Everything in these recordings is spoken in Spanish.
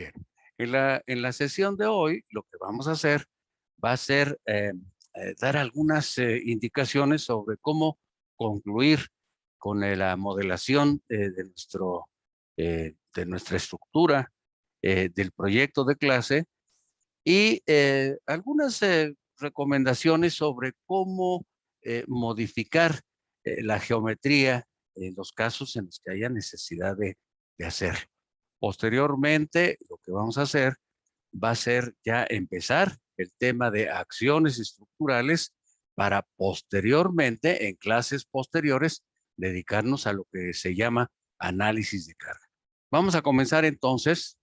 Bien, en la sesión de hoy lo que vamos a hacer va a ser dar algunas indicaciones sobre cómo concluir con la modelación de nuestra estructura del proyecto de clase y algunas recomendaciones sobre cómo modificar la geometría en los casos en los que haya necesidad de hacerlo. Posteriormente, lo que vamos a hacer va a ser ya empezar el tema de acciones estructurales para posteriormente, en clases posteriores, dedicarnos a lo que se llama análisis de carga. Vamos a comenzar entonces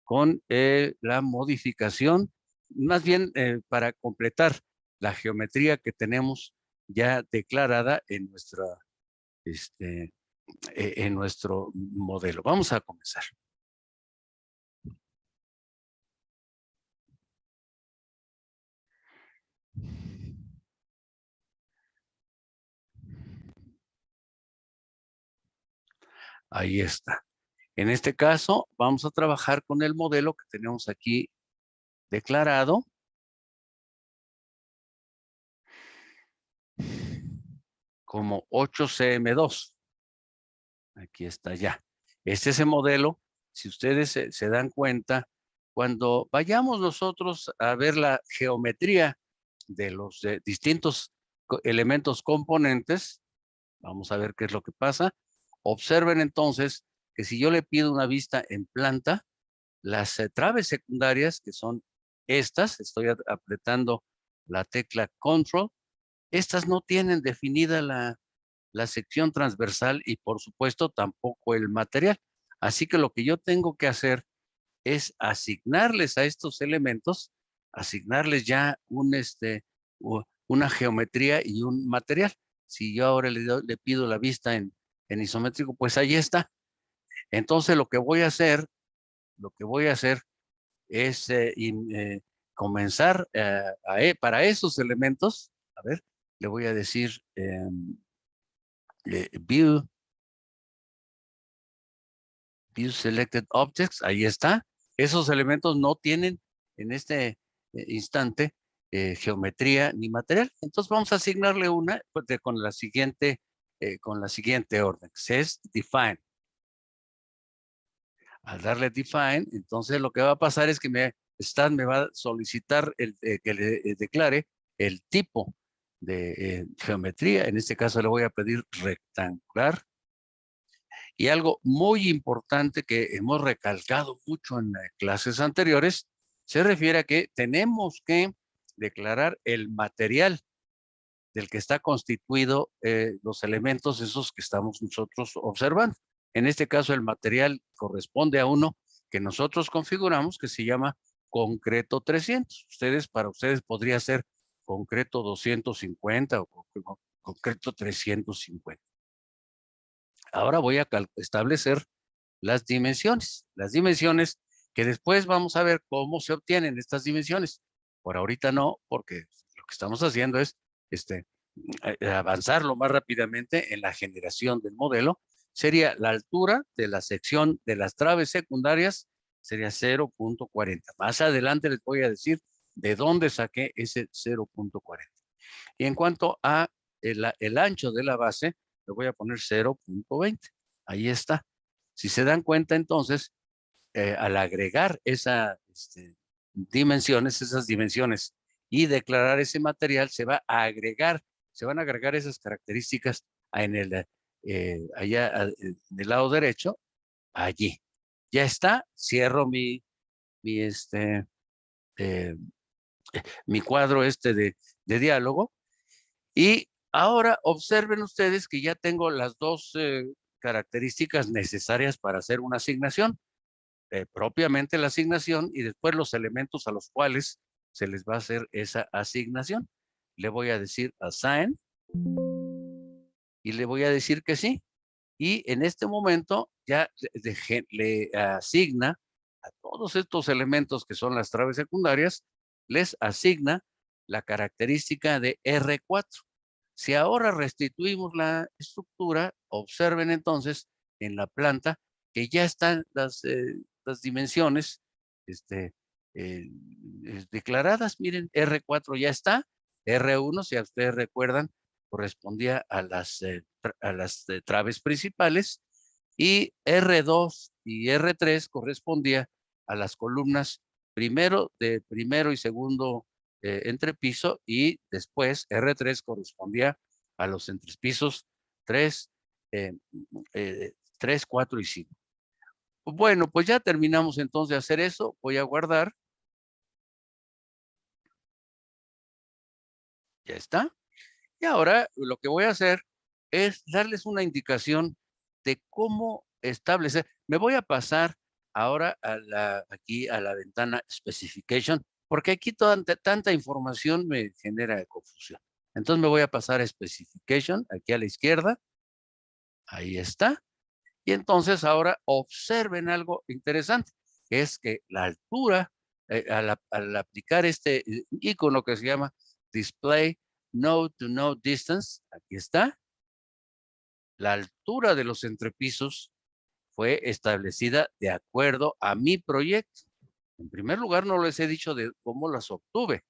con la modificación, más bien para completar la geometría que tenemos ya declarada este, en nuestro modelo. Vamos a comenzar. Ahí está. En este caso, vamos a trabajar con el modelo que tenemos aquí declarado. Como 8CM2. Aquí está ya. Este es el modelo. Si ustedes se dan cuenta, cuando vayamos nosotros a ver la geometría de los distintos elementos componentes, vamos a ver qué es lo que pasa. Observen entonces que si yo le pido una vista en planta, las traves secundarias, que son estas, estoy apretando la tecla Control, estas no tienen definida la sección transversal y por supuesto tampoco el material. Así que lo que yo tengo que hacer es asignarles a estos elementos, asignarles ya una geometría y un material. Si yo ahora le pido la vista en isométrico, pues ahí está. Entonces lo que voy a hacer es comenzar para esos elementos, a ver, le voy a decir view selected objects, ahí está. Esos elementos no tienen en este instante geometría ni material. Entonces vamos a asignarle una pues, con la siguiente orden, que es define. Al darle define, entonces lo que va a pasar es que me va a solicitar que le declare el tipo de geometría. En este caso le voy a pedir rectangular. Y algo muy importante que hemos recalcado mucho en clases anteriores, se refiere a que tenemos que declarar el material del que está constituido los elementos esos que estamos nosotros observando. En este caso, el material corresponde a uno que nosotros configuramos que se llama concreto 300. Para ustedes podría ser concreto 250 o concreto 350. Ahora voy a establecer las dimensiones. Las dimensiones que después vamos a ver cómo se obtienen estas dimensiones. Por ahorita no, porque lo que estamos haciendo es avanzar lo más rápidamente en la generación del modelo. Sería la altura de la sección de las traves secundarias, sería 0.40. Más adelante les voy a decir de dónde saqué ese 0.40. Y en cuanto a el ancho de la base, le voy a poner 0.20. Ahí está. Si se dan cuenta entonces, al agregar esas dimensiones y declarar ese material, se van a agregar esas características allá en el lado derecho, allí. Ya está, cierro mi, este, eh, mi cuadro de diálogo. Y ahora observen ustedes que ya tengo las dos características necesarias para hacer una asignación, propiamente la asignación y después los elementos a los cuales se les va a hacer esa asignación. Le voy a decir assign y le voy a decir que sí. Y en este momento ya le asigna a todos estos elementos que son las traves secundarias, les asigna la característica de R4. Si ahora restituimos la estructura, observen entonces en la planta que ya están las dimensiones eh, declaradas. Miren, R4 ya está. R1, si a ustedes recuerdan, correspondía a las traves principales, y R2 y R3 correspondía a las columnas de primero y segundo entrepiso, y después R3 correspondía a los entrepisos 3, 3, 4 y 5. Bueno, pues ya terminamos entonces de hacer eso. Voy a guardar. Ya está. Y ahora lo que voy a hacer es darles una indicación de cómo establecer. Me voy a pasar ahora aquí a la ventana Specification, porque aquí tanta información me genera confusión. Entonces me voy a pasar a Specification, aquí a la izquierda. Ahí está. Y entonces ahora observen algo interesante, que es que la altura, al aplicar este icono que se llama Display Node to Node Distance, aquí está, la altura de los entrepisos fue establecida de acuerdo a mi proyecto. En primer lugar, no les he dicho de cómo las obtuve.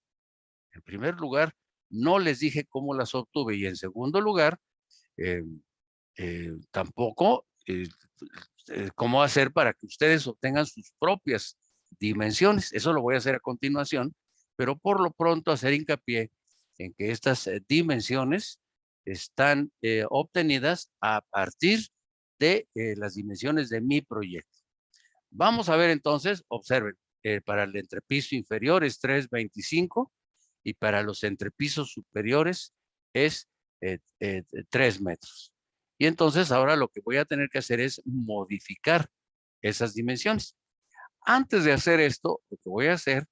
En primer lugar, no les dije cómo las obtuve. Y en segundo lugar, eh, tampoco cómo hacer para que ustedes obtengan sus propias dimensiones. Eso lo voy a hacer a continuación, pero por lo pronto hacer hincapié en que estas dimensiones están obtenidas a partir de las dimensiones de mi proyecto. Vamos a ver entonces, observen, para el entrepiso inferior es 3.25 y para los entrepisos superiores es 3 metros. Y entonces ahora lo que voy a tener que hacer es modificar esas dimensiones. Antes de hacer esto, lo que voy a hacer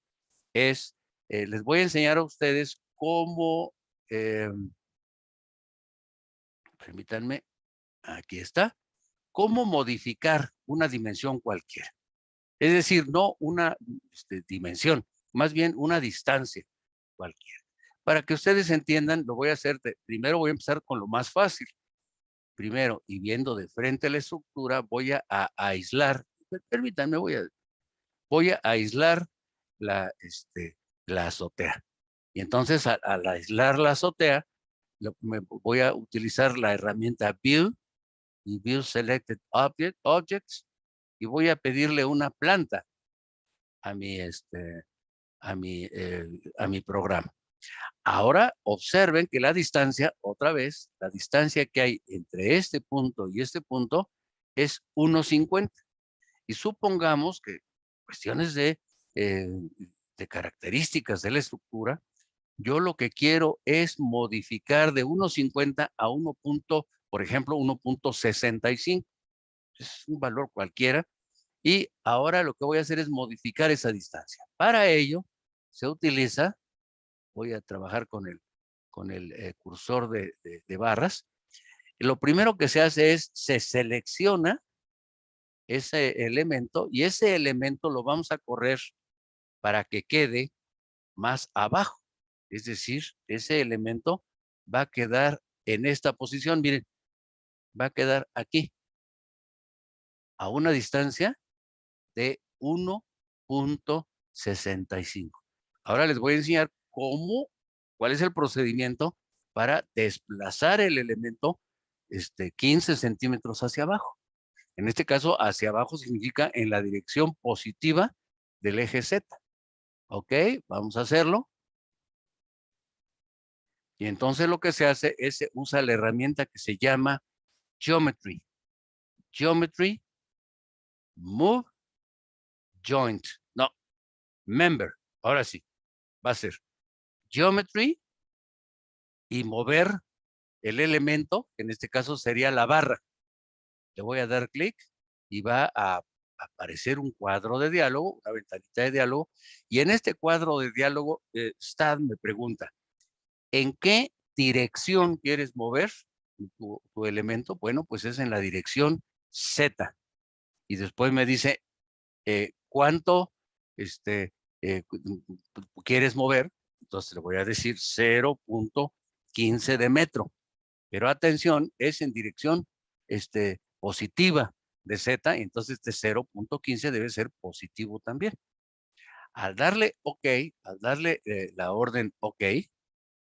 es, les voy a enseñar a ustedes cómo, permítanme, aquí está, cómo modificar una dimensión cualquiera. Es decir, no una dimensión, más bien una distancia cualquiera. Para que ustedes entiendan, lo voy a hacer, primero voy a empezar con lo más fácil. Primero, y viendo de frente la estructura, voy a aislar, permítanme, voy a aislar la, la azotea. Y entonces al aislar la azotea, voy a utilizar la herramienta View y View Selected Objects, y voy a pedirle una planta a a mi programa. Ahora observen que la distancia, otra vez, la distancia que hay entre este punto y este punto es 1.50. Y supongamos que cuestiones de características de la estructura, yo lo que quiero es modificar de 1.50 a 1. Por ejemplo, 1.65. Es un valor cualquiera. Y ahora lo que voy a hacer es modificar esa distancia. Para ello, se utiliza, voy a trabajar con el cursor de barras. Y lo primero que se hace es, se selecciona ese elemento, y ese elemento lo vamos a correr para que quede más abajo. Es decir, ese elemento va a quedar en esta posición. Miren, va a quedar aquí, a una distancia de 1.65. Ahora les voy a enseñar cuál es el procedimiento para desplazar el elemento 15 centímetros hacia abajo. En este caso, hacia abajo significa en la dirección positiva del eje Z. Ok, vamos a hacerlo. Y entonces lo que se hace es se usa la herramienta que se llama Geometry. Geometry, Move, Joint. No, Member. Ahora sí, va a ser Geometry y mover el elemento, que en este caso sería la barra. Le voy a dar clic y va a aparecer un cuadro de diálogo, una ventanita de diálogo. Y en este cuadro de diálogo, Stan me pregunta, ¿en qué dirección quieres mover tu elemento? Bueno, pues es en la dirección Z. Y después me dice, ¿cuánto quieres mover? Entonces le voy a decir 0.15 de metro. Pero atención, es en dirección positiva de Z, y entonces este 0.15 debe ser positivo también. Al darle OK, al darle la orden OK,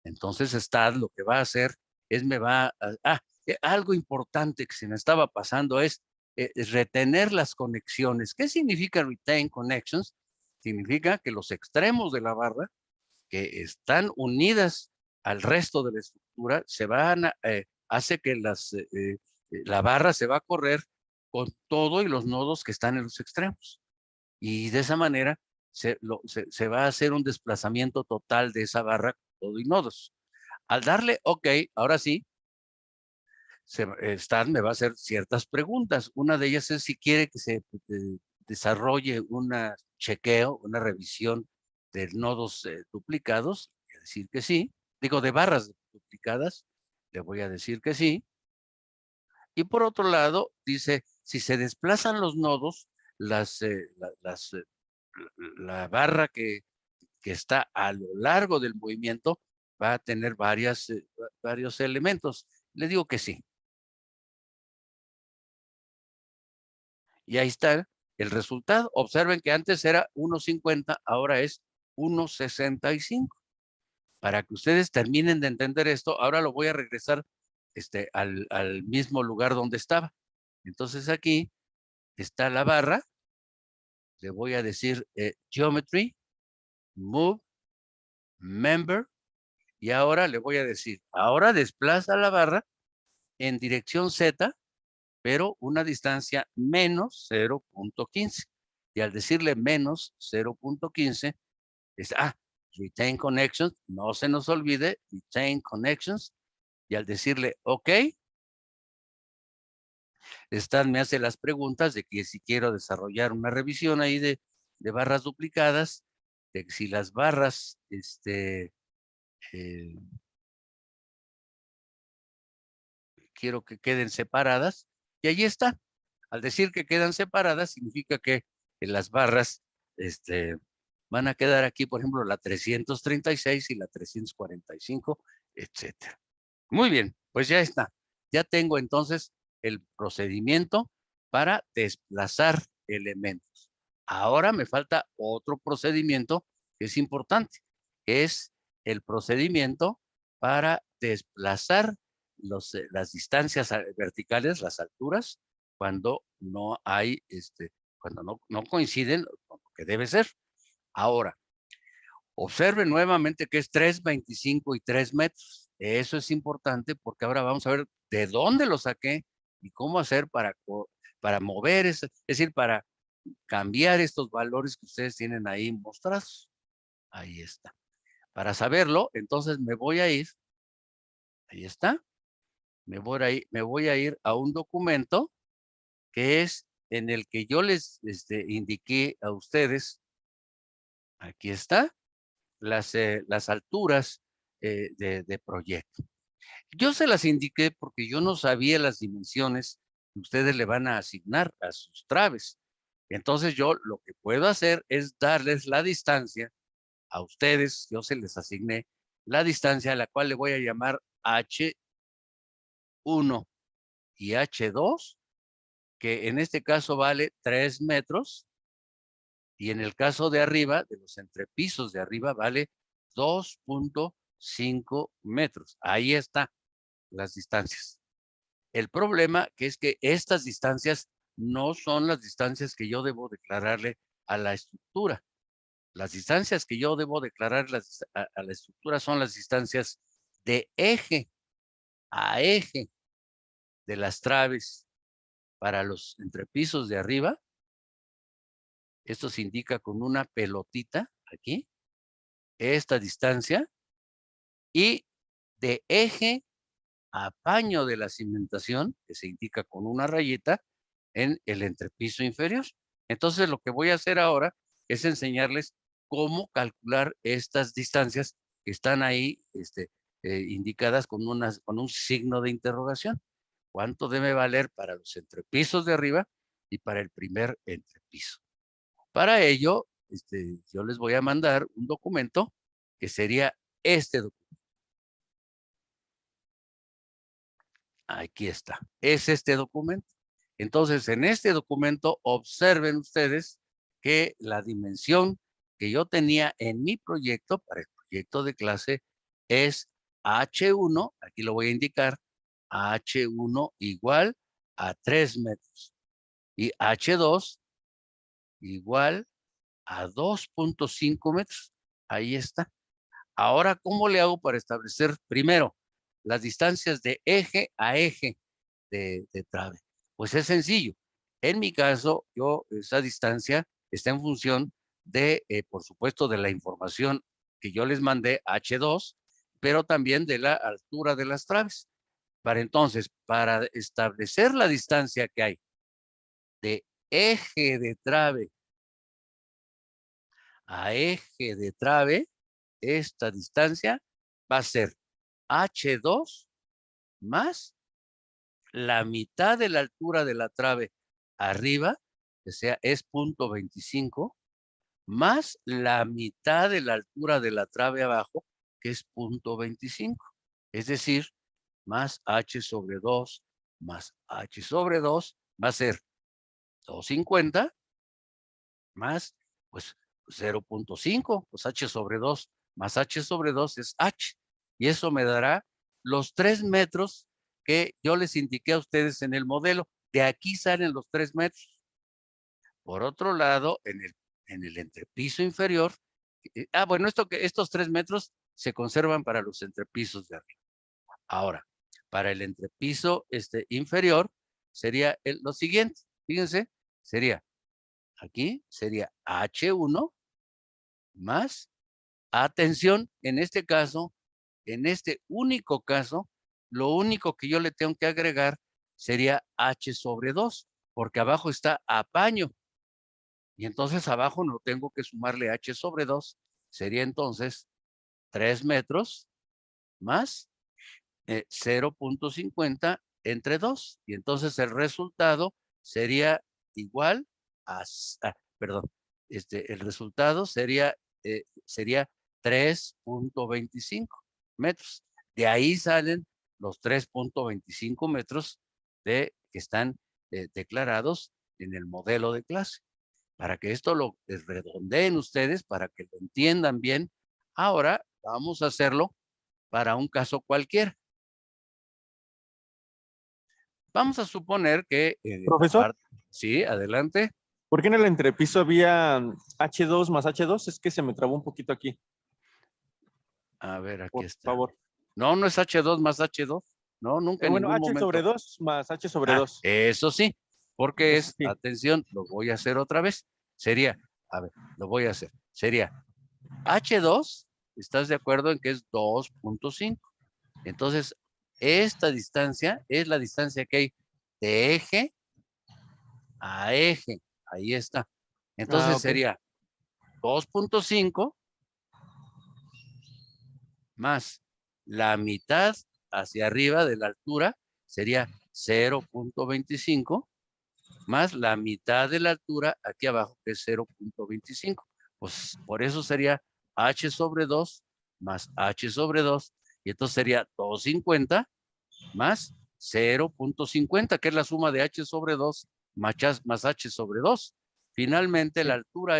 entonces STAAD lo que va a hacer es me va a... algo importante que se me estaba pasando es retener las conexiones. ¿Qué significa retain connections? Significa que los extremos de la barra que están unidas al resto de la estructura se van a, hace que la barra se va a correr con todo y los nodos que están en los extremos. Y de esa manera se va a hacer un desplazamiento total de esa barra con todo y nodos. Al darle OK, ahora sí, Stan me va a hacer ciertas preguntas. Una de ellas es si quiere que se desarrolle un chequeo, una revisión de nodos duplicados. Voy a decir que sí. Digo, de barras duplicadas. Le voy a decir que sí. Y por otro lado, dice, si se desplazan los nodos, la barra que está a lo largo del movimiento va a tener varios elementos. Le digo que sí. Y ahí está el resultado. Observen que antes era 1.50, ahora es 1.65. Para que ustedes terminen de entender esto, ahora lo voy a regresar al mismo lugar donde estaba. Entonces aquí está la barra. Le voy a decir Geometry, Move, Member. Y ahora le voy a decir, ahora desplaza la barra en dirección Z, pero una distancia menos 0.15. Y al decirle menos 0.15, es, retain connections, no se nos olvide, retain connections. Y al decirle OK, Stan me hace las preguntas de que si quiero desarrollar una revisión ahí de barras duplicadas, de que si las barras, quiero que queden separadas. Y allí está. Al decir que quedan separadas, significa que las barras van a quedar aquí, por ejemplo, la 336 y la 345, etcétera. Muy bien, pues ya está. Ya tengo entonces el procedimiento para desplazar elementos. Ahora me falta otro procedimiento que es importante, que es el procedimiento para desplazar las distancias verticales, las alturas, cuando no hay, cuando no coinciden con lo que debe ser. Ahora, observen nuevamente que es 3.25 y 3 metros. Eso es importante porque ahora vamos a ver de dónde lo saqué y cómo hacer para mover, es decir, para cambiar estos valores que ustedes tienen ahí mostrados. Ahí está. Para saberlo, entonces me voy a ir, ahí está, me voy a ir a un documento que es en el que yo les indiqué a ustedes, aquí está, las alturas de proyecto. Yo se las indiqué porque yo no sabía las dimensiones que ustedes le van a asignar a sus traves. Entonces yo lo que puedo hacer es darles la distancia a ustedes, yo se les asigné la distancia a la cual le voy a llamar H1 y H2, que en este caso vale 3 metros, y en el caso de arriba, de los entrepisos de arriba, vale 2.5 metros. Ahí está las distancias. El problema que es que estas distancias no son las distancias que yo debo declararle a la estructura. Las distancias que yo debo declarar a la estructura son las distancias de eje a eje de las traves para los entrepisos de arriba. Esto se indica con una pelotita aquí, esta distancia, y de eje a paño de la cimentación, que se indica con una rayita en el entrepiso inferior. Entonces, lo que voy a hacer ahora es enseñarles cómo calcular estas distancias que están ahí indicadas con un signo de interrogación. ¿Cuánto debe valer para los entrepisos de arriba y para el primer entrepiso? Para ello, yo les voy a mandar un documento que sería este documento. Aquí está. Es este documento. Entonces, en este documento, observen ustedes que la dimensión que yo tenía en mi proyecto, para el proyecto de clase, es H1, aquí lo voy a indicar, H1 igual a 3 metros y H2 igual a 2.5 metros. Ahí está. Ahora, ¿cómo le hago para establecer primero las distancias de eje a eje de trave? Pues es sencillo. En mi caso, esa distancia está en función de, por supuesto, de la información que yo les mandé, H2, pero también de la altura de las traves. Para establecer la distancia que hay de eje de trave a eje de trave, esta distancia va a ser H2 más la mitad de la altura de la trave arriba, que es 0.25, más la mitad de la altura de la trave abajo, que es 0.25. Es decir, más H sobre 2 más H sobre 2 va a ser 250 más, pues, 0.5, pues H sobre 2 más H sobre 2 es H. Y eso me dará los 3 metros que yo les indiqué a ustedes en el modelo. De aquí salen los 3 metros. Por otro lado, en el entrepiso inferior, bueno, estos 3 metros se conservan para los entrepisos de arriba. Ahora, para el entrepiso inferior sería lo siguiente. Fíjense, aquí sería H1 más, atención, en este caso, en este único caso, lo único que yo le tengo que agregar sería H sobre 2, porque abajo está apaño. Y entonces abajo no tengo que sumarle H sobre 2. Sería entonces 3 metros más 0.50 entre 2. Y entonces el resultado sería igual perdón, el resultado sería 3.25 metros. De ahí salen los 3.25 metros que están declarados en el modelo de clase. Para que esto lo redondeen ustedes, para que lo entiendan bien, ahora vamos a hacerlo para un caso cualquiera. Vamos a suponer que Profesor, sí, adelante. ¿por qué en el entrepiso había H2 más H2? Es que se me trabó un poquito aquí, A ver, aquí por está. favor. No, no es H2 más H2. No, nunca en Bueno, ningún H sobre momento. 2 más H sobre 2. Eso sí, porque Eso sí. atención, lo voy a hacer otra vez. Sería, a ver, lo voy a hacer. Sería H2, ¿estás de acuerdo en que es 2.5? Entonces, esta distancia es la distancia que hay de eje a eje. Ahí está. Ah, Entonces ok. sería 2.5 más la mitad hacia arriba de la altura, sería 0.25, más la mitad de la altura aquí abajo, que es 0.25. Pues por eso sería H sobre 2 más H sobre 2, y entonces sería 250 más 0.50, que es la suma de H sobre 2 más H sobre 2. Finalmente, la Sí, altura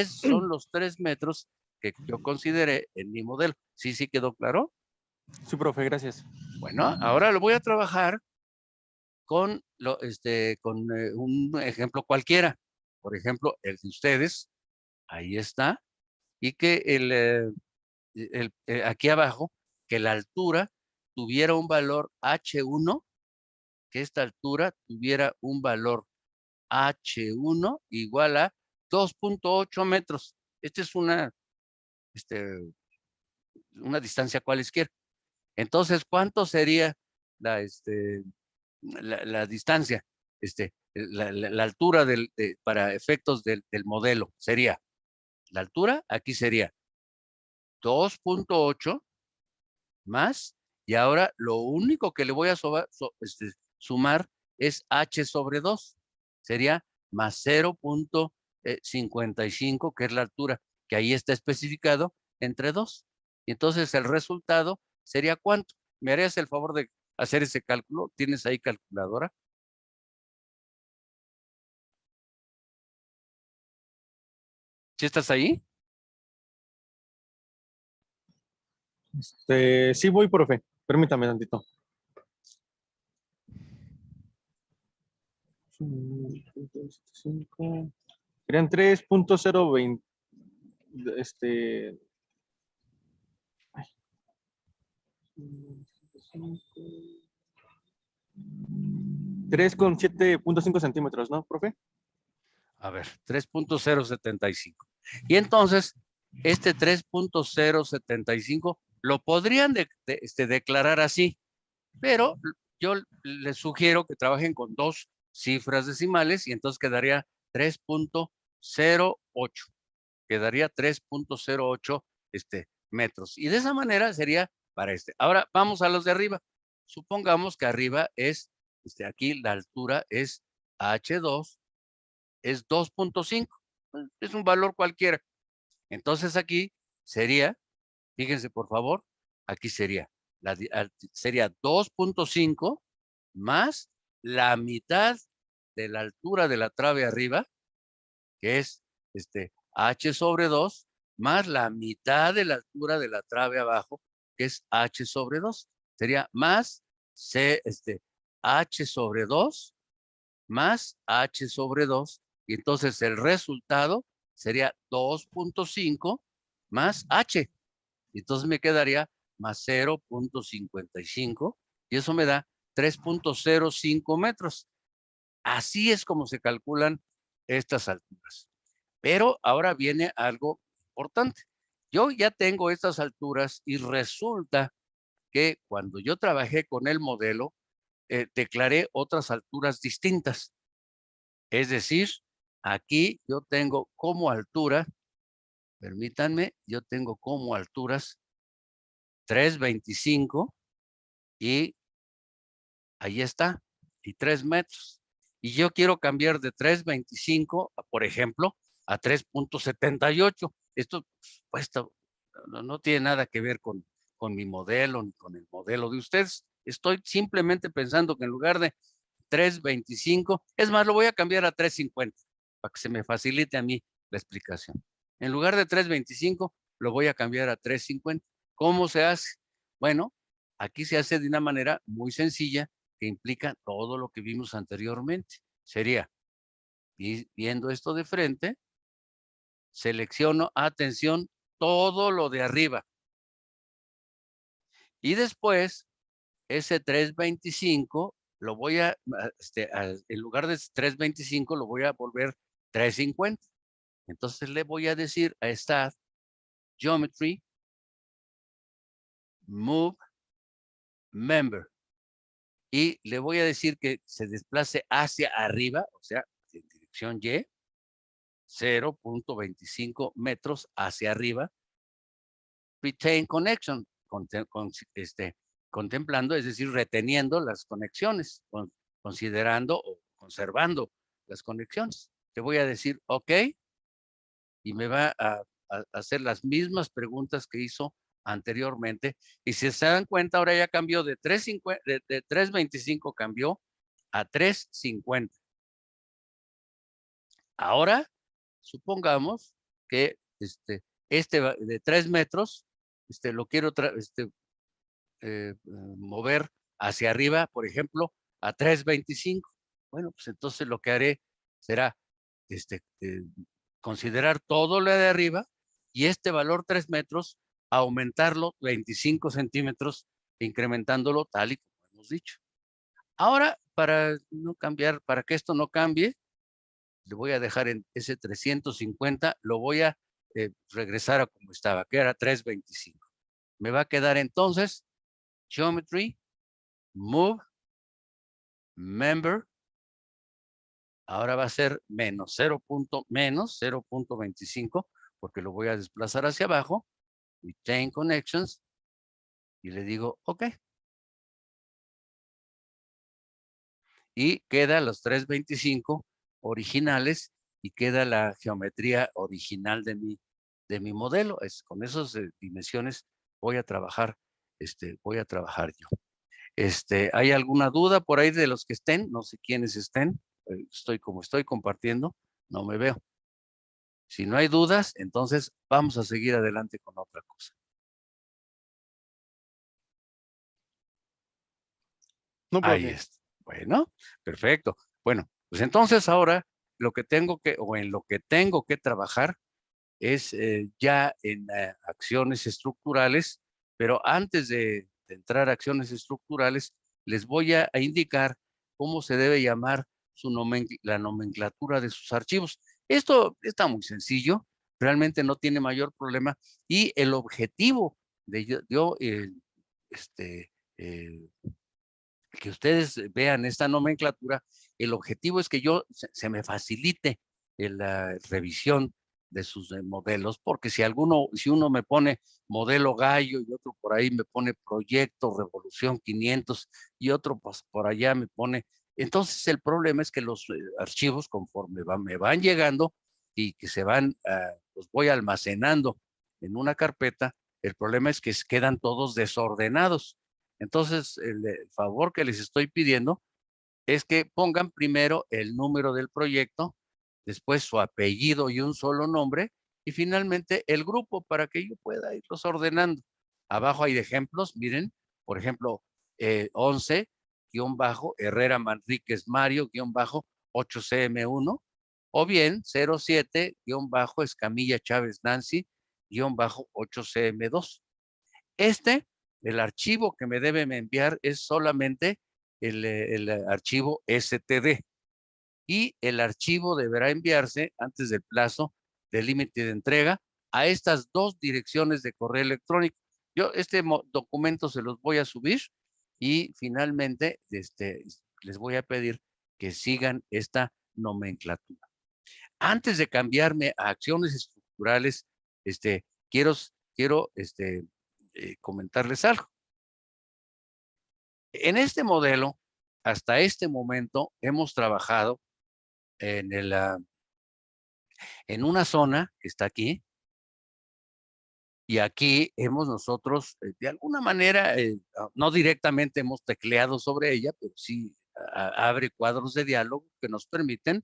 son los 3 metros que yo consideré en mi modelo. ¿Sí, sí quedó claro? sí, profe, gracias. Bueno, ahora lo voy a trabajar con, un ejemplo cualquiera. Por ejemplo, el de ustedes, ahí está, y que aquí abajo, que la altura tuviera un valor H1, que esta altura tuviera un valor H1 igual a 2.8 metros. Esta es este, una distancia cualesquiera. Entonces, ¿cuánto sería la, la distancia? La altura para efectos del modelo sería, la altura aquí sería 2.8 más, y ahora lo único que le voy a sumar es H sobre 2. Sería más 0.55, que es la altura, que ahí está especificado entre 2. Y entonces el resultado sería ¿cuánto? ¿Me harías el favor de hacer ese cálculo? ¿Tienes ahí calculadora? ¿Sí estás ahí? Sí voy, profe. Permítame tantito. Serían 3.020. Este. 3,7.5 centímetros, ¿no, profe? A ver, 3.075. Y entonces, este 3.075 lo podrían declarar así, pero yo les sugiero que trabajen con dos cifras decimales y entonces quedaría 3.08. Quedaría 3.08 metros. Y de esa manera sería para este. Ahora vamos a los de arriba. Supongamos que arriba es, aquí la altura es H2, es 2.5. Es un valor cualquiera. Entonces aquí sería, fíjense por favor, aquí sería, sería 2.5 más la mitad de la altura de la trave arriba, que es H sobre 2, más la mitad de la altura de la trave abajo, que es H sobre 2. Sería más H sobre 2 más H sobre 2. Y entonces el resultado sería 2.5 más H. Entonces me quedaría más 0.55 y eso me da 3.05 metros. Así es como se calculan estas alturas. Pero ahora viene algo importante. Yo ya tengo estas alturas y resulta que cuando yo trabajé con el modelo, declaré otras alturas distintas. Es decir, aquí yo tengo como altura, permítanme, yo tengo como alturas 3.25 y ahí está, y 3 metros. Y yo quiero cambiar de 3.25, por ejemplo, a 3.78. Esto pues, no tiene nada que ver con mi modelo ni con el modelo de ustedes. Estoy simplemente pensando que en lugar de 3.25, es más, lo voy a cambiar a 3.50 para que se me facilite a mí la explicación. En lugar de 3.25, lo voy a cambiar a 3.50. ¿Cómo se hace? Bueno, aquí se hace de una manera muy sencilla que implica todo lo que vimos anteriormente. Sería, viendo esto de frente, selecciono, atención, todo lo de arriba. Y después, ese 3.25 lo voy en lugar de 3.25 lo voy a volver 3.50. Entonces le voy a decir a Start, Geometry, Move, Member. Y le voy a decir que se desplace hacia arriba, o sea, en dirección Y, 0.25 metros hacia arriba. Retain connection, contemplando, es decir, reteniendo las conexiones, considerando o conservando las conexiones. Te voy a decir OK y me va a hacer las mismas preguntas que hizo anteriormente. Y si se dan cuenta, ahora ya cambió de 3.25 cambió a 3.50. Ahora, supongamos que de 3 metros, lo quiero mover hacia arriba, por ejemplo, a 3.25. Bueno, pues entonces lo que haré será considerar todo lo de arriba y este valor 3 metros, aumentarlo 25 centímetros, incrementándolo tal y como hemos dicho. Ahora, para no cambiar, para que esto no cambie, le voy a dejar en ese 350, lo voy a regresar a como estaba, que era 3.25. Me va a quedar entonces Geometry, Move, Member. Ahora va a ser menos 0.25, porque lo voy a desplazar hacia abajo. Retain Connections. Y le digo OK. Y queda los 3.25 originales y queda la geometría original de mi modelo. Con esas dimensiones voy a trabajar, yo. ¿Hay alguna duda por ahí de los que estén? No sé quiénes estén. Estoy como estoy compartiendo, no me veo. Si no hay dudas, entonces vamos a seguir adelante con otra cosa. No Ahí problem. está. Bueno, perfecto. Bueno, pues entonces ahora lo que tengo que, o en lo que tengo que trabajar es ya en acciones estructurales, pero antes de entrar a acciones estructurales, les voy a indicar cómo se debe llamar la nomenclatura de sus archivos. Esto está muy sencillo, realmente no tiene mayor problema y el objetivo de este, eh, que ustedes vean esta nomenclatura, el objetivo es que se me facilite la revisión de sus modelos, porque si uno me pone modelo Gallo y otro por ahí me pone proyecto Revolución 500 y otro pues, por allá me pone, entonces el problema es que los archivos conforme me van llegando y que los voy almacenando en una carpeta, el problema es que quedan todos desordenados. Entonces, el favor que les estoy pidiendo es que pongan primero el número del proyecto, después su apellido y un solo nombre, y finalmente el grupo para que yo pueda irlos ordenando. Abajo hay ejemplos, miren, por ejemplo, 11-Herrera Manríquez Mario-8CM1, o bien 07-Escamilla Chávez Nancy-8CM2. El archivo que me deben enviar es solamente el archivo STD y el archivo deberá enviarse antes del plazo de límite de entrega a estas dos direcciones de correo electrónico. Yo documento se los voy a subir y finalmente les voy a pedir que sigan esta nomenclatura. Antes de cambiarme a acciones estructurales, este, quiero, quiero comentarles algo. En este modelo, hasta este momento, hemos trabajado en, en una zona que está aquí, y aquí hemos nosotros, de alguna manera, no directamente hemos tecleado sobre ella, pero sí abre cuadros de diálogo que nos permiten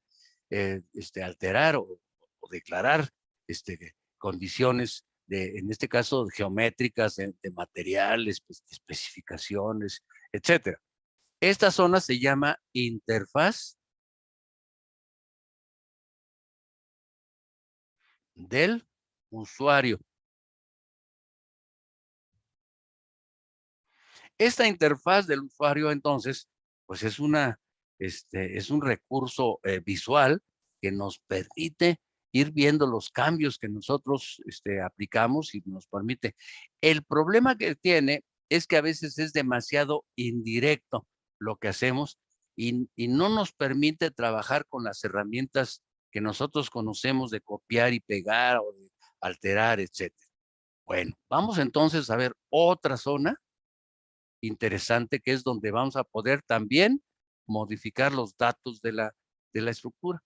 alterar o declarar condiciones en este caso, geométricas, de materiales, pues, especificaciones, etcétera. Esta zona se llama interfaz del usuario. Esta interfaz del usuario, entonces, pues es un recurso visual que nos permite ir viendo los cambios que nosotros aplicamos y nos permite. El problema que tiene es que a veces es demasiado indirecto lo que hacemos y no nos permite trabajar con las herramientas que nosotros conocemos de copiar y pegar o de alterar, etcétera. Bueno, vamos entonces a ver otra zona interesante que es donde vamos a poder también modificar los datos de la estructura.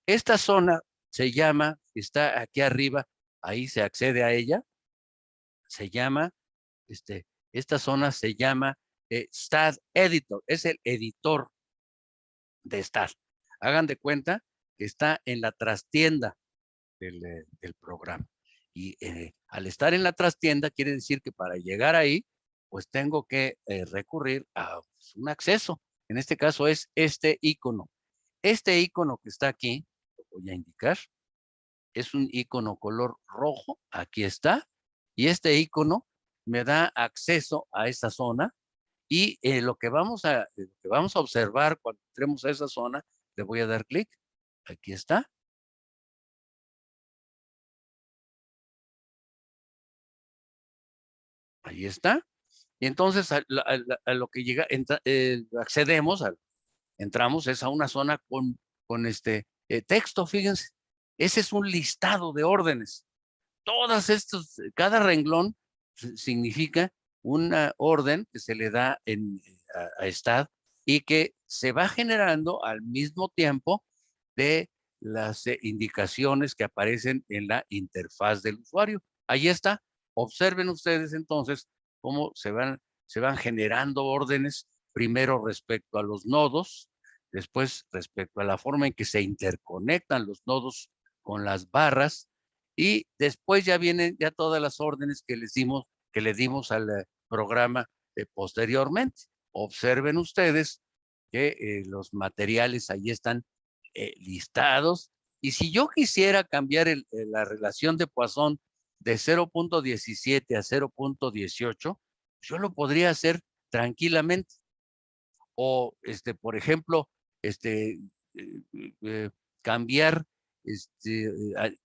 Esta zona se llama, está aquí arriba, ahí se accede a ella, se llama, esta zona se llama Stat Editor, es el editor de Stat. Hagan de cuenta que está en la trastienda del programa. Y al estar en la trastienda, quiere decir que para llegar ahí, pues tengo que recurrir a pues, un acceso. En este caso es este icono. Este icono que está aquí, lo voy a indicar, es un icono color rojo. Aquí está. Y este icono me da acceso a esa zona. Y lo que vamos a observar cuando entremos a esa zona, le voy a dar clic. Aquí está. Ahí está. Y entonces a lo que accedemos, entramos es a una zona con texto, fíjense. Ese es un listado de órdenes. Todas estos, cada renglón significa una orden que se le da a Stat y que se va generando al mismo tiempo de las indicaciones que aparecen en la interfaz del usuario. Ahí está. Observen ustedes entonces cómo se van generando órdenes, primero respecto a los nodos, después respecto a la forma en que se interconectan los nodos con las barras, y después ya vienen ya todas las órdenes que le dimos al programa posteriormente. Observen ustedes que los materiales ahí están listados. Y si yo quisiera cambiar la relación de Poisson de 0.17 a 0.18, yo lo podría hacer tranquilamente. O, por ejemplo, este, eh, eh, cambiar,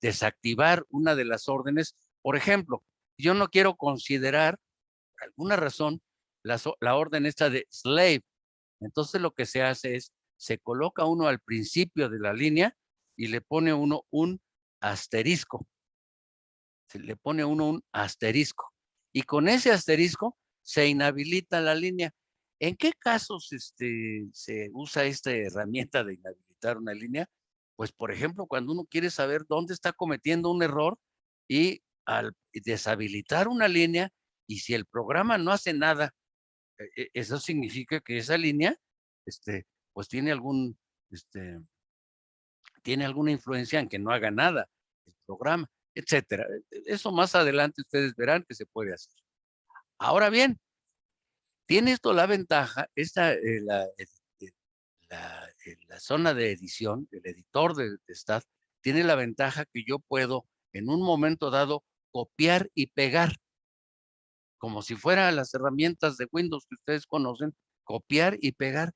desactivar una de las órdenes. Por ejemplo, yo no quiero considerar, por alguna razón, la orden esta de slave. Entonces lo que se hace es, se coloca uno al principio de la línea y le pone uno un asterisco. Se le pone uno un asterisco. Y con ese asterisco se inhabilita la línea. ¿En qué casos se usa esta herramienta de inhabilitar una línea? Pues, por ejemplo, cuando uno quiere saber dónde está cometiendo un error y al deshabilitar una línea, y si el programa no hace nada, eso significa que esa línea, pues tiene alguna influencia en que no haga nada el programa, etcétera. Eso más adelante ustedes verán que se puede hacer. Ahora bien, tiene esto la ventaja, la zona de edición, el editor de STAT, tiene la ventaja que yo puedo en un momento dado copiar y pegar, como si fueran las herramientas de Windows que ustedes conocen, copiar y pegar.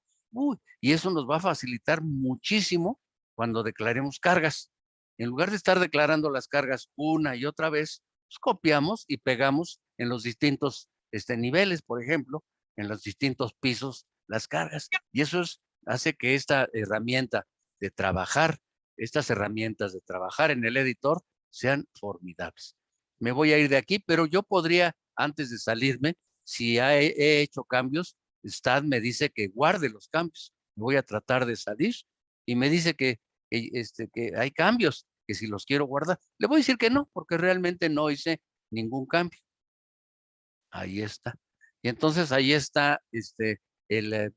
Y eso nos va a facilitar muchísimo cuando declaremos cargas. En lugar de estar declarando las cargas una y otra vez, pues copiamos y pegamos en los distintos niveles, por ejemplo, en los distintos pisos, las cargas. Y eso hace que esta herramienta de trabajar, estas herramientas de trabajar en el editor sean formidables. Me voy a ir de aquí, pero yo podría, antes de salirme, si he hecho cambios, STAT me dice que guarde los cambios. Voy a tratar de salir y me dice que hay cambios, que si los quiero guardar. Le voy a decir que no, porque realmente no hice ningún cambio. Ahí está. Y entonces ahí está el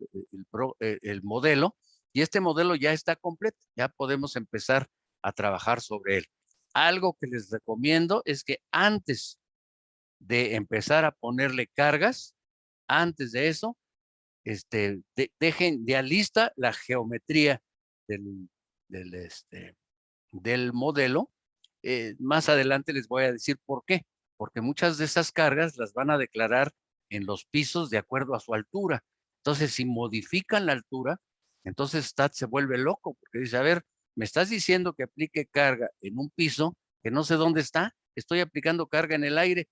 modelo, y este modelo ya está completo. Ya podemos empezar a trabajar sobre él. Algo que les recomiendo es que antes de empezar a ponerle cargas, antes de eso, dejen ya lista la geometría del, del, del modelo. Más adelante les voy a decir por qué. Porque muchas de esas cargas las van a declarar en los pisos de acuerdo a su altura. Entonces, si modifican la altura, entonces STAT se vuelve loco porque dice, a ver, me estás diciendo que aplique carga en un piso que no sé dónde está, estoy aplicando carga en el aire.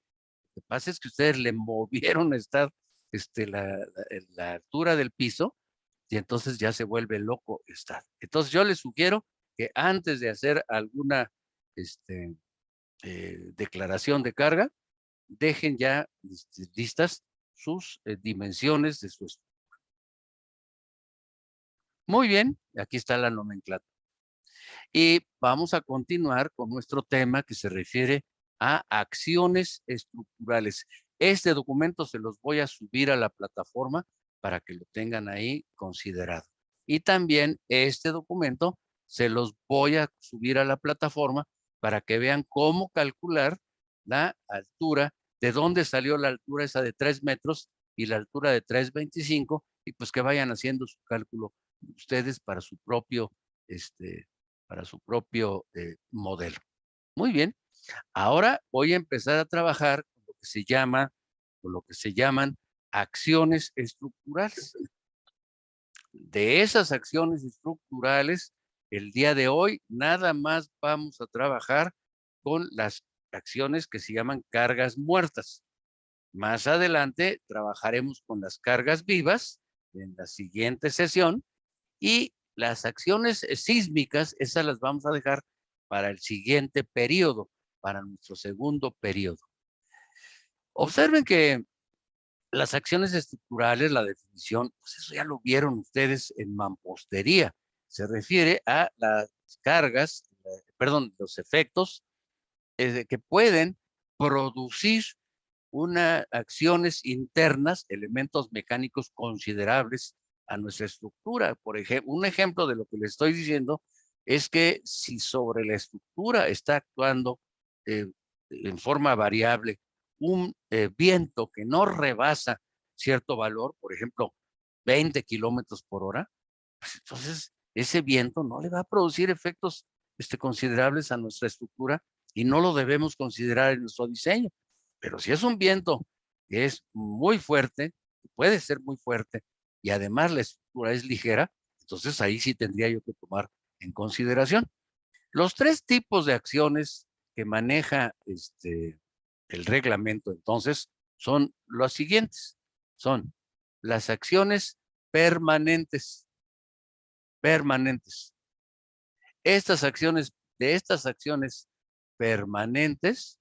Lo que pasa es que ustedes le movieron la altura del piso y entonces ya se vuelve loco STAT. Entonces yo les sugiero que antes de hacer alguna declaración de carga, dejen ya listas sus dimensiones de su estructura. Muy bien, aquí está la nomenclatura. Y vamos a continuar con nuestro tema que se refiere a acciones estructurales. Este documento se los voy a subir a la plataforma para que lo tengan ahí considerado. Y también este documento se los voy a subir a la plataforma para que vean cómo calcular la altura, de dónde salió la altura esa de 3 metros y la altura de 3.25, y pues que vayan haciendo su cálculo ustedes para su propio modelo. Muy bien, ahora voy a empezar a trabajar con lo que se llaman acciones estructurales. De esas acciones estructurales, el día de hoy nada más vamos a trabajar con las acciones que se llaman cargas muertas. Más adelante trabajaremos con las cargas vivas en la siguiente sesión, y las acciones sísmicas, esas las vamos a dejar para el siguiente periodo, para nuestro segundo periodo. Observen que las acciones estructurales, la definición, pues eso ya lo vieron ustedes en mampostería. Se refiere a las cargas, los efectos que pueden producir acciones internas, elementos mecánicos considerables a nuestra estructura. Por ejemplo, un ejemplo de lo que les estoy diciendo es que si sobre la estructura está actuando en forma variable un viento que no rebasa cierto valor, por ejemplo, 20 kilómetros por hora, pues entonces ese viento no le va a producir efectos considerables a nuestra estructura y no lo debemos considerar en nuestro diseño. Pero si es un viento que es muy fuerte, puede ser muy fuerte, y además la estructura es ligera, entonces ahí sí tendría yo que tomar en consideración. Los tres tipos de acciones que maneja el reglamento entonces son los siguientes. Son las acciones permanentes. Permanentes. Estas acciones permanentes,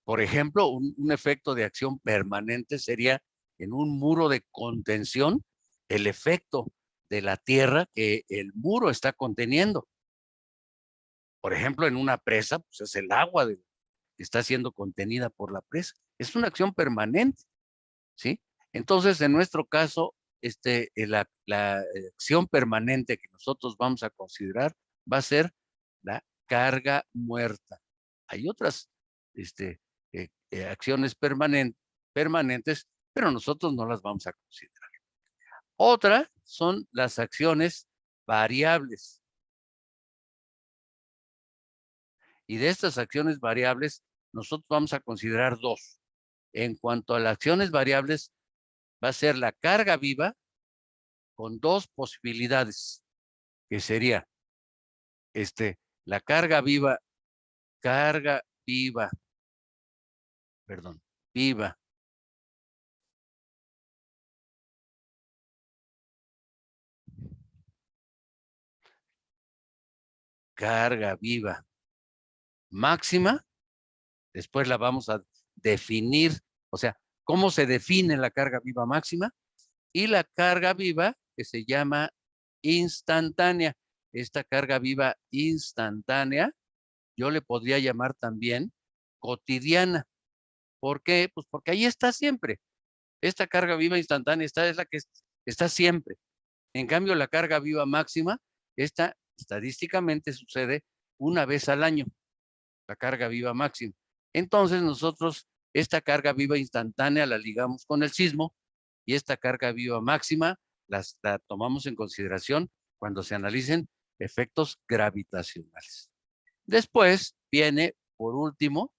por ejemplo, un efecto de acción permanente sería en un muro de contención, el efecto de la tierra que el muro está conteniendo. Por ejemplo, en una presa, pues es el agua que está siendo contenida por la presa. Es una acción permanente, ¿sí? Entonces, en nuestro caso, la acción permanente que nosotros vamos a considerar va a ser la carga muerta. Hay otras acciones permanentes, pero nosotros no las vamos a considerar. Otra son las acciones variables. Y de estas acciones variables, nosotros vamos a considerar dos. En cuanto a las acciones variables, va a ser la carga viva con dos posibilidades, que sería la carga viva, perdón, viva, carga viva máxima. Después la vamos a definir, o sea, cómo se define la carga viva máxima, y la carga viva que se llama instantánea. Esta carga viva instantánea yo le podría llamar también cotidiana. ¿Por qué? Pues porque ahí está siempre. Esta carga viva instantánea es la que está siempre. En cambio, la carga viva máxima, esta estadísticamente sucede una vez al año, la carga viva máxima. Entonces nosotros esta carga viva instantánea la ligamos con el sismo, y esta carga viva máxima la tomamos en consideración cuando se analicen efectos gravitacionales. Después viene, por último,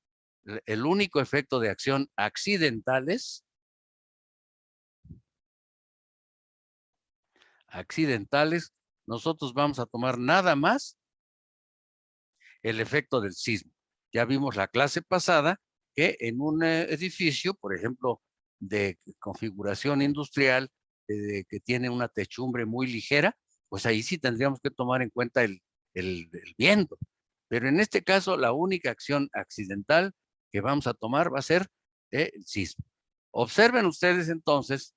el único efecto de acción accidentales. Nosotros vamos a tomar nada más el efecto del sismo. Ya vimos la clase pasada que en un edificio, por ejemplo, de configuración industrial, que tiene una techumbre muy ligera, pues ahí sí tendríamos que tomar en cuenta el viento. Pero en este caso, la única acción accidental que vamos a tomar va a ser el sismo. Observen ustedes entonces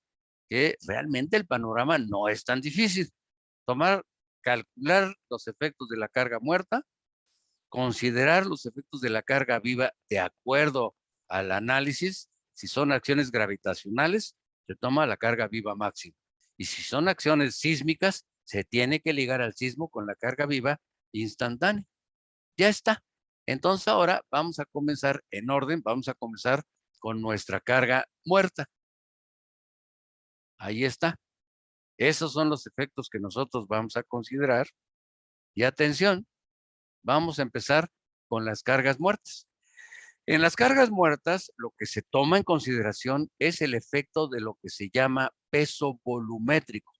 que realmente el panorama no es tan difícil. Calcular los efectos de la carga muerta, considerar los efectos de la carga viva de acuerdo al análisis. Si son acciones gravitacionales, se toma la carga viva máxima. Y si son acciones sísmicas, se tiene que ligar al sismo con la carga viva instantánea. Ya está. Entonces ahora vamos a comenzar en orden, vamos a comenzar con nuestra carga muerta. Ahí está. Esos son los efectos que nosotros vamos a considerar. Y atención, vamos a empezar con las cargas muertas. En las cargas muertas, lo que se toma en consideración es el efecto de lo que se llama peso volumétrico.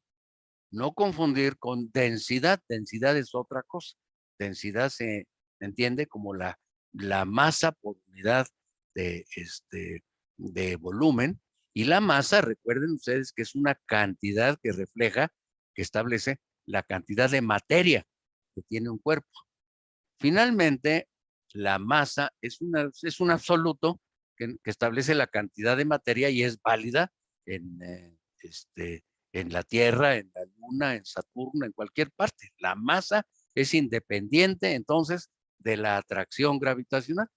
No confundir con densidad. Densidad es otra cosa. Densidad se entiende como la masa por unidad de volumen. Y la masa, recuerden ustedes que es una cantidad que refleja, que establece la cantidad de materia que tiene un cuerpo. Finalmente, la masa es un absoluto que establece la cantidad de materia y es válida en la Tierra, en la Luna, en Saturno, en cualquier parte. La masa es independiente entonces de la atracción gravitacional.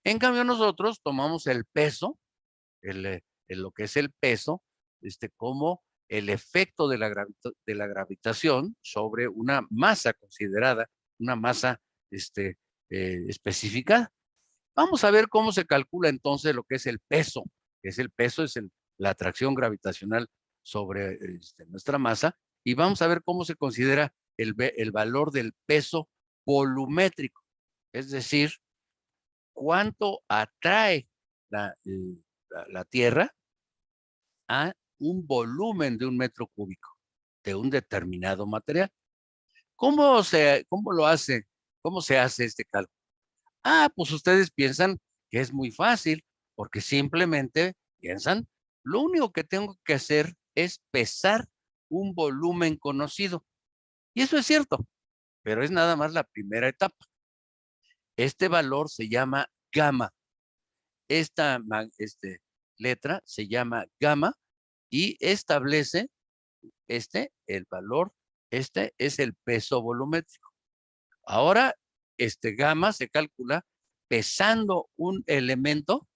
En cambio, nosotros tomamos el peso, lo que es el peso, como el efecto de la gravitación sobre una masa considerada, una masa específica. Vamos a ver cómo se calcula entonces lo que es el peso. La atracción gravitacional sobre nuestra masa. Y vamos a ver cómo se considera el valor del peso volumétrico. Es decir, cuánto atrae la Tierra a un volumen de 1 metro cúbico de un determinado material. ¿Cómo lo hace? ¿Cómo se hace este cálculo? Pues ustedes piensan que es muy fácil, porque simplemente piensan, lo único que tengo que hacer es pesar un volumen conocido. Y eso es cierto, pero es nada más la primera etapa. Este valor se llama gamma. Esta letra se llama gamma y establece el valor, este es el peso volumétrico. Ahora, este gamma se calcula pesando un elemento,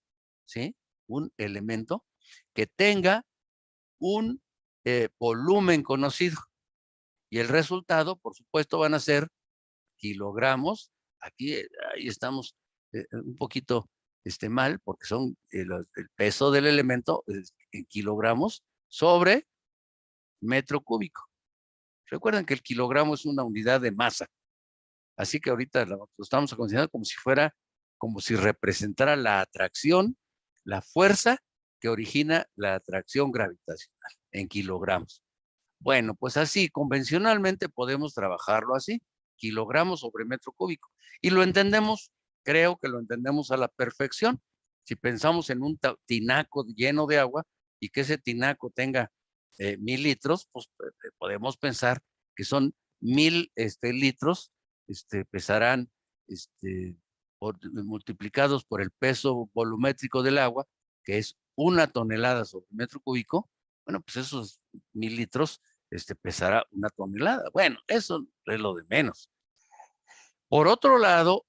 ¿sí? Un elemento que tenga un volumen conocido. Y el resultado, por supuesto, van a ser kilogramos. Aquí, ahí estamos un poquito mal, porque son el peso del elemento en kilogramos sobre metro cúbico. Recuerden que el kilogramo es una unidad de masa. Así que ahorita lo estamos considerando como si representara la atracción, la fuerza que origina la atracción gravitacional en kilogramos. Bueno, pues así, convencionalmente podemos trabajarlo así, kilogramos sobre metro cúbico. Y lo entendemos, creo que lo entendemos a la perfección. Si pensamos en un tinaco lleno de agua y que ese tinaco tenga 1000 litros, pues podemos pensar que son 1000 litros, pesarán multiplicados por el peso volumétrico del agua, que es 1 tonelada sobre metro cúbico. Bueno, pues esos 1000 litros pesará 1 tonelada. Bueno, eso es lo de menos. Por otro lado,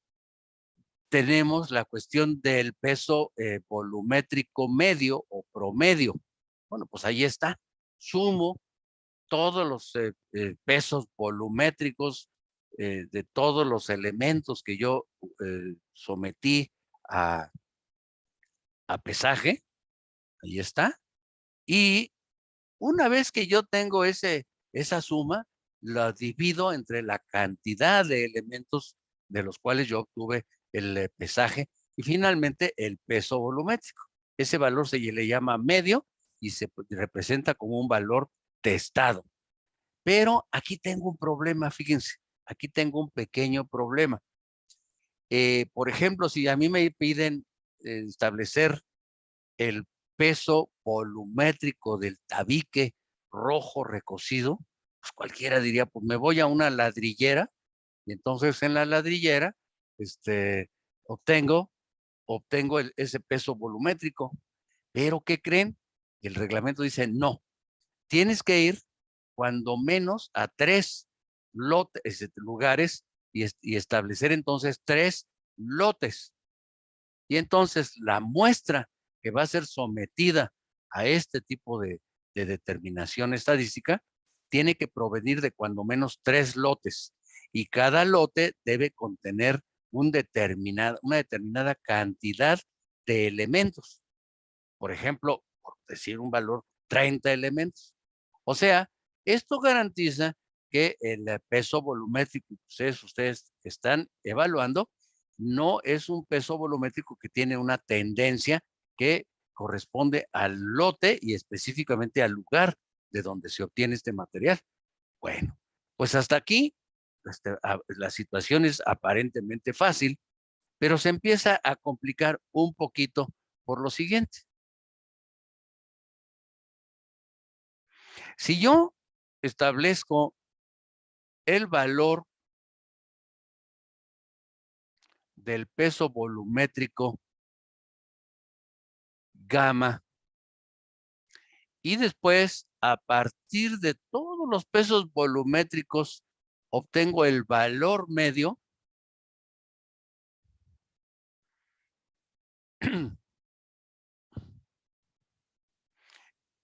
tenemos la cuestión del peso volumétrico medio o promedio. Bueno, pues ahí está. Sumo todos los pesos volumétricos de todos los elementos que yo sometí a, a pesaje. Ahí está. Y una vez que yo tengo esa suma, la divido entre la cantidad de elementos de los cuales yo obtuve el pesaje y finalmente el peso volumétrico. Ese valor se le llama medio y se representa como un valor testado. Pero aquí tengo un problema, fíjense, aquí tengo un pequeño problema. Por ejemplo, si a mí me piden establecer el peso volumétrico del tabique rojo recocido, pues cualquiera diría, pues me voy a una ladrillera y entonces en la ladrillera obtengo ese peso volumétrico. Pero ¿qué creen? El reglamento dice no, tienes que ir cuando menos a 3 lugares y establecer entonces 3 lotes. Y entonces la muestra que va a ser sometida a este tipo de determinación estadística tiene que provenir de cuando menos 3 lotes. Y cada lote debe contener una determinada cantidad de elementos. Por ejemplo, por decir un valor, 30 elementos. O sea, esto garantiza que el peso volumétrico que ustedes están evaluando no es un peso volumétrico que tiene una tendencia que corresponde al lote y específicamente al lugar de donde se obtiene este material. Bueno, pues hasta aquí la situación es aparentemente fácil, pero se empieza a complicar un poquito por lo siguiente. Si yo establezco el valor del peso volumétrico gamma y después a partir de todos los pesos volumétricos obtengo el valor medio,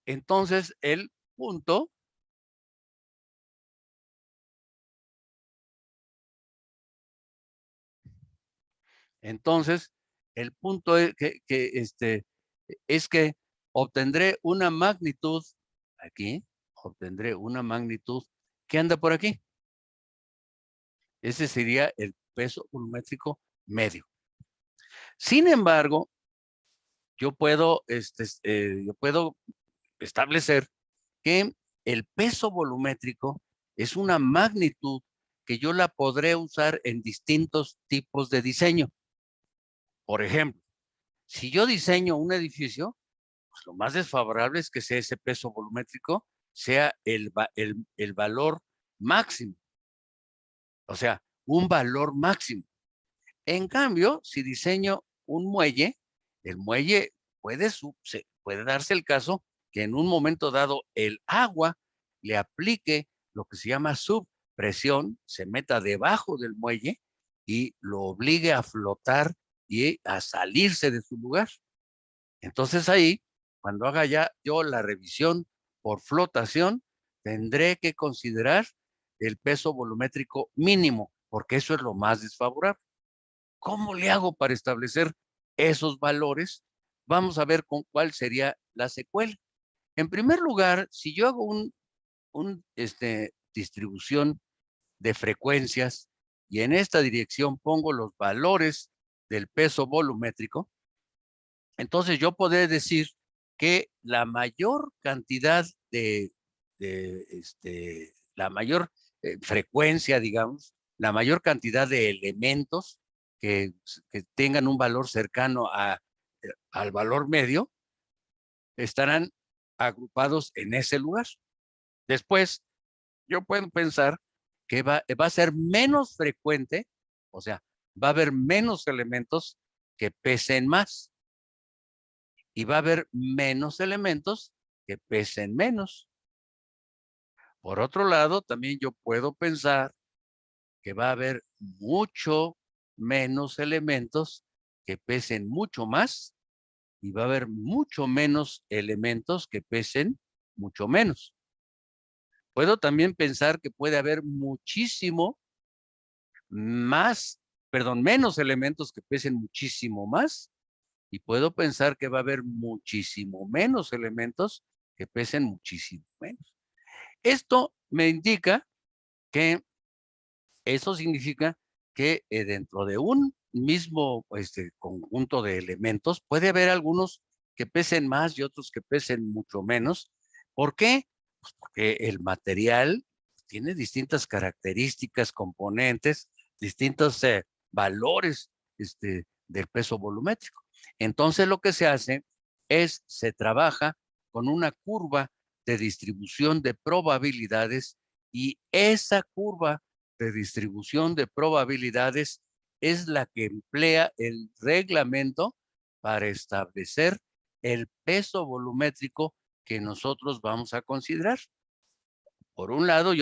entonces el punto El punto es es que obtendré una magnitud aquí, obtendré una magnitud que anda por aquí. Ese sería el peso volumétrico medio. Sin embargo, yo puedo establecer que el peso volumétrico es una magnitud que yo la podré usar en distintos tipos de diseño. Por ejemplo, si yo diseño un edificio, pues lo más desfavorable es que sea ese peso volumétrico sea el valor máximo. O sea, un valor máximo. En cambio, si diseño un muelle, el muelle puede darse el caso que en un momento dado el agua le aplique lo que se llama subpresión, se meta debajo del muelle y lo obligue a flotar y a salirse de su lugar. Entonces ahí, cuando haga ya yo la revisión por flotación, tendré que considerar el peso volumétrico mínimo, porque eso es lo más desfavorable. ¿Cómo le hago para establecer esos valores? Vamos a ver con cuál sería la secuela. En primer lugar, si yo hago distribución de frecuencias y en esta dirección pongo los valores del peso volumétrico, entonces yo podré decir que la mayor cantidad la mayor frecuencia, digamos, la mayor cantidad de elementos que tengan un valor cercano al valor medio, estarán agrupados en ese lugar. Después, yo puedo pensar que va a ser menos frecuente, o sea, va a haber menos elementos que pesen más y va a haber menos elementos que pesen menos. Por otro lado, también yo puedo pensar que va a haber mucho menos elementos que pesen mucho más y va a haber mucho menos elementos que pesen mucho menos. Puedo también pensar que puede haber muchísimo más, perdón, menos elementos que pesen muchísimo más y puedo pensar que va a haber muchísimo menos elementos que pesen muchísimo menos. Esto me indica que eso significa que dentro de un mismo conjunto de elementos puede haber algunos que pesen más y otros que pesen mucho menos. ¿Por qué? Pues porque el material tiene distintas características, componentes, distintos valores del peso volumétrico. Entonces lo que se hace es, se trabaja con una curva de distribución de probabilidades y esa curva de distribución de probabilidades es la que emplea el reglamento para establecer el peso volumétrico que nosotros vamos a considerar. Por un lado,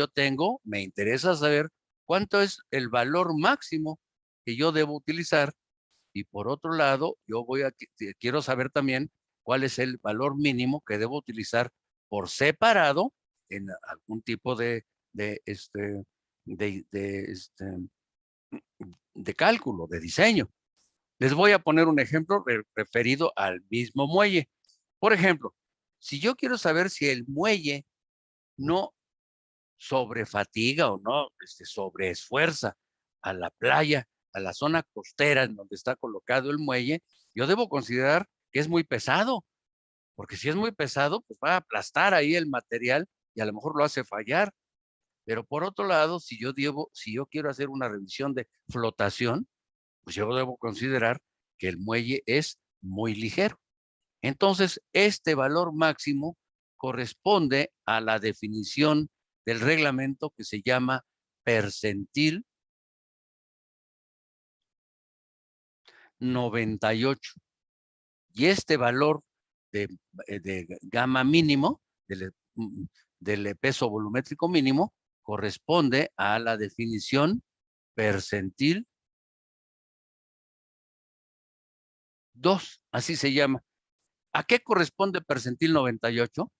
me interesa saber cuánto es el valor máximo que yo debo utilizar y por otro lado, quiero saber también cuál es el valor mínimo que debo utilizar por separado en algún tipo de, este, de, de, este, de cálculo, de diseño. Les voy a poner un ejemplo referido al mismo muelle. Por ejemplo, si yo quiero saber si el muelle no sobrefatiga o no sobreesfuerza a la playa, a la zona costera en donde está colocado el muelle, yo debo considerar que es muy pesado, porque si es muy pesado, pues va a aplastar ahí el material y a lo mejor lo hace fallar. Pero por otro lado, si yo quiero hacer una revisión de flotación, pues yo debo considerar que el muelle es muy ligero. Entonces, este valor máximo corresponde a la definición del reglamento que se llama percentil 98. Y este valor de gamma mínimo, del peso volumétrico mínimo, corresponde a la definición percentil 2, así se llama. ¿A qué corresponde percentil 98?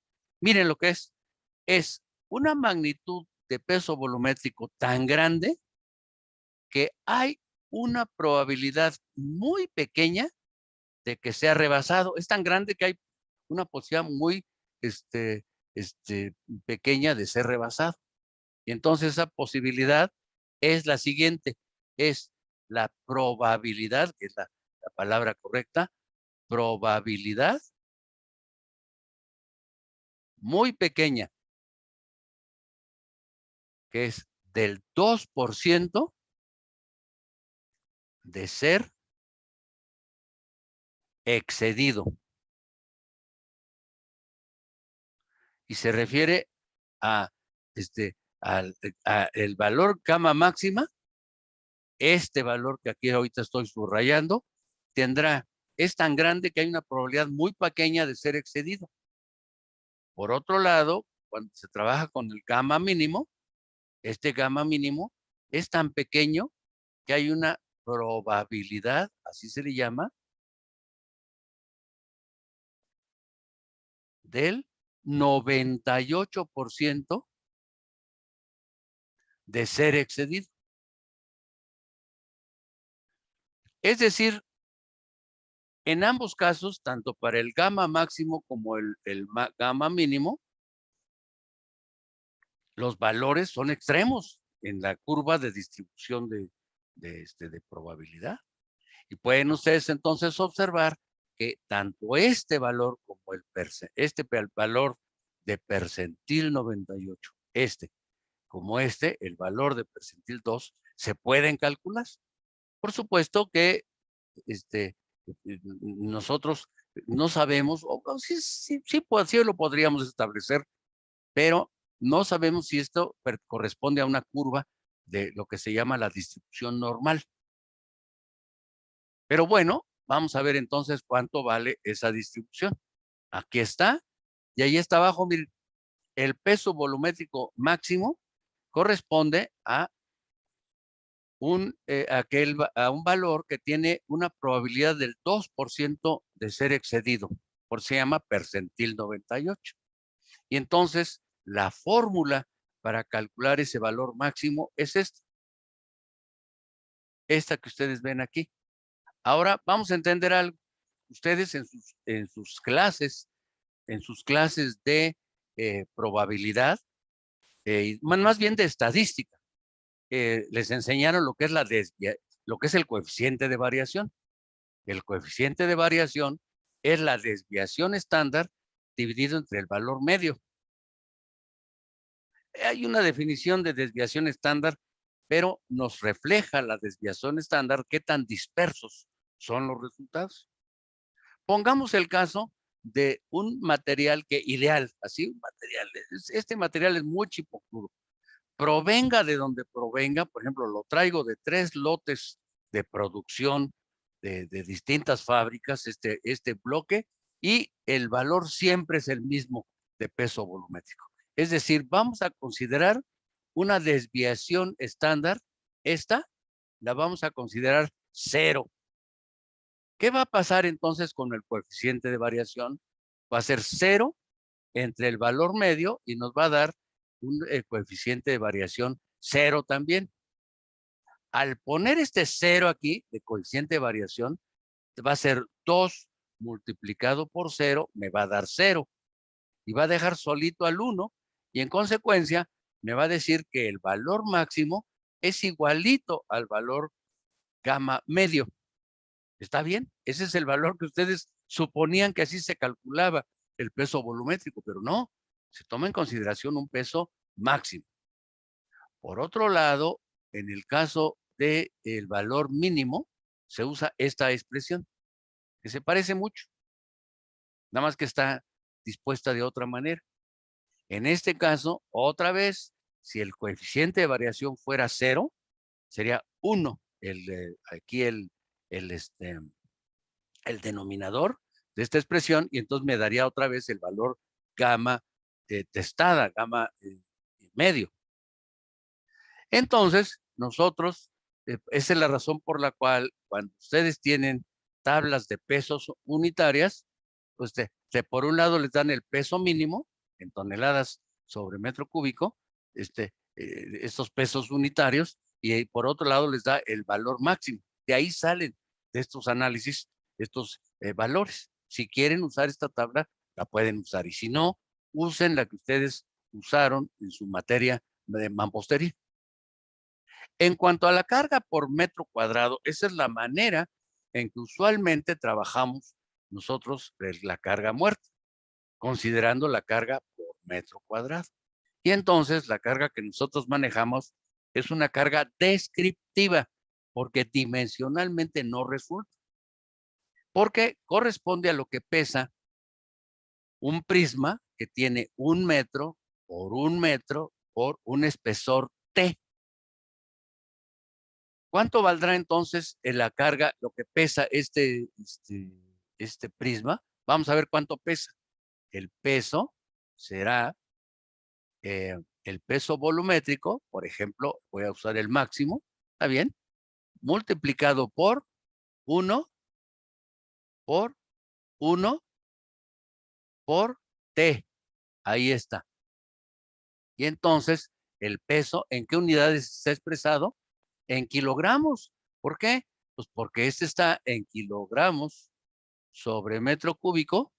Miren lo que es. Es una magnitud de peso volumétrico tan grande que hay una probabilidad muy pequeña de que sea rebasado. Es tan grande que hay una posibilidad muy pequeña de ser rebasado. Y entonces esa posibilidad es la siguiente, es la probabilidad, que es la palabra correcta, probabilidad muy pequeña, que es del 2% de ser excedido. Y se refiere a, el valor gamma máxima. Este valor que aquí ahorita estoy subrayando es tan grande que hay una probabilidad muy pequeña de ser excedido. Por otro lado, cuando se trabaja con el gamma mínimo, este gamma mínimo es tan pequeño que hay una probabilidad, así se le llama, del 98% de ser excedido. Es decir, en ambos casos, tanto para el gamma máximo como el gamma mínimo, los valores son extremos en la curva de distribución de probabilidad. Y pueden ustedes entonces observar que tanto este valor como el valor de percentil 98, como el valor de percentil 2, se pueden calcular. Por supuesto que nosotros no sabemos, o sí lo podríamos establecer, pero no sabemos si esto corresponde a una curva de lo que se llama la distribución normal. Pero bueno, vamos a ver entonces cuánto vale esa distribución. Aquí está, y ahí está abajo, miren, el peso volumétrico máximo corresponde a un valor que tiene una probabilidad del 2% de ser excedido, por se llama percentil 98. Y entonces la fórmula para calcular ese valor máximo es esta que ustedes ven aquí. Ahora vamos a entender algo. Ustedes en sus clases de probabilidad, más bien de estadística, les enseñaron lo que es lo que es el coeficiente de variación. El coeficiente de variación es la desviación estándar dividido entre el valor medio. Hay una definición de desviación estándar, pero nos refleja la desviación estándar qué tan dispersos son los resultados. Pongamos el caso de un material ideal, así un material, este material es muy chipocludo. Provenga de donde provenga, por ejemplo, lo traigo de 3 lotes de producción de distintas fábricas, este bloque, y el valor siempre es el mismo de peso volumétrico. Es decir, vamos a considerar una desviación estándar, esta la vamos a considerar 0. ¿Qué va a pasar entonces con el coeficiente de variación? Va a ser 0 entre el valor medio y nos va a dar un coeficiente de variación 0 también. Al poner este 0 aquí de coeficiente de variación, va a ser 2 multiplicado por 0, me va a dar 0. Y va a dejar solito al 1. Y en consecuencia, me va a decir que el valor máximo es igualito al valor gamma medio. ¿Está bien? Ese es el valor que ustedes suponían que así se calculaba el peso volumétrico, pero no, se toma en consideración un peso máximo. Por otro lado, en el caso del valor mínimo, se usa esta expresión, que se parece mucho, nada más que está dispuesta de otra manera. En este caso, otra vez, si el coeficiente de variación fuera 0, sería 1, aquí el denominador de esta expresión, y entonces me daría otra vez el valor gamma testada, gamma medio. Entonces, nosotros, esa es la razón por la cual cuando ustedes tienen tablas de pesos unitarias, pues por un lado les dan el peso mínimo en toneladas sobre metro cúbico, estos pesos unitarios, y por otro lado les da el valor máximo. De ahí salen de estos análisis estos valores. Si quieren usar esta tabla, la pueden usar. Y si no, usen la que ustedes usaron en su materia de mampostería. En cuanto a la carga por metro cuadrado, esa es la manera en que usualmente trabajamos nosotros la carga muerta, considerando la carga por metro cuadrado. Y entonces la carga que nosotros manejamos es una carga descriptiva, porque dimensionalmente no resulta, porque corresponde a lo que pesa un prisma que tiene 1 metro por un espesor T. ¿Cuánto valdrá entonces en la carga lo que pesa este prisma? Vamos a ver cuánto pesa. El peso será el peso volumétrico, por ejemplo, voy a usar el máximo, ¿está bien? Multiplicado por 1 por 1 por T. Ahí está. Y entonces, el peso, ¿en qué unidades está expresado? En kilogramos. ¿Por qué? Pues porque este está en kilogramos sobre metro cúbico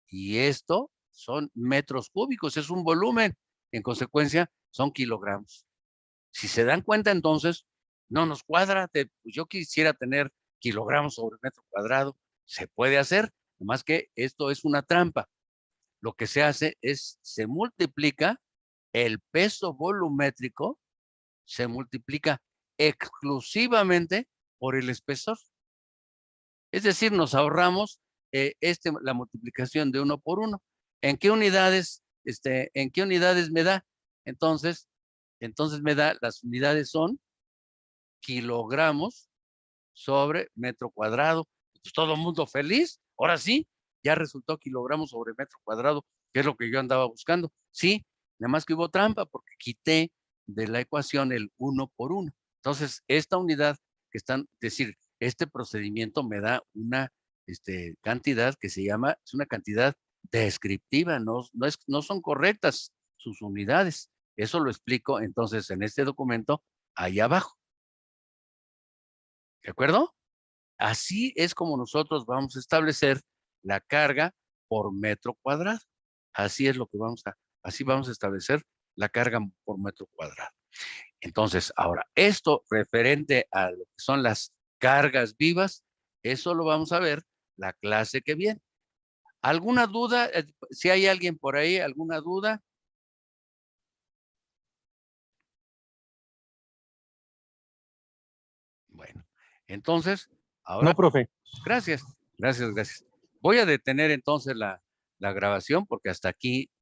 y esto son metros cúbicos, es un volumen. En consecuencia, son kilogramos. Si se dan cuenta, entonces, no nos cuadra. Yo quisiera tener kilogramos sobre metro cuadrado. Se puede hacer, nomás que esto es una trampa. Lo que se hace es, se multiplica el peso volumétrico, se multiplica exclusivamente por el espesor. Es decir, nos ahorramos la multiplicación de 1 por 1. ¿En qué unidades, en qué unidades me da? Entonces me da, las unidades son kilogramos sobre metro cuadrado. Pues todo el mundo feliz. Ahora sí, ya resultó kilogramos sobre metro cuadrado, que es lo que yo andaba buscando. Sí, nada más que hubo trampa porque quité de la ecuación el 1 por 1. Entonces, esta unidad que están, es decir, este procedimiento me da una cantidad que se llama, es una cantidad descriptiva, no son correctas sus unidades. Eso lo explico entonces en este documento ahí abajo. ¿De acuerdo? Así es como nosotros vamos a establecer la carga por metro cuadrado. Así es lo que así vamos a establecer la carga por metro cuadrado. Entonces, ahora, esto referente a lo que son las cargas vivas, eso lo vamos a ver la clase que viene. ¿Alguna duda? Si hay alguien por ahí, ¿alguna duda? Bueno, entonces, ahora, No, profe. gracias. Voy a detener entonces la grabación porque hasta aquí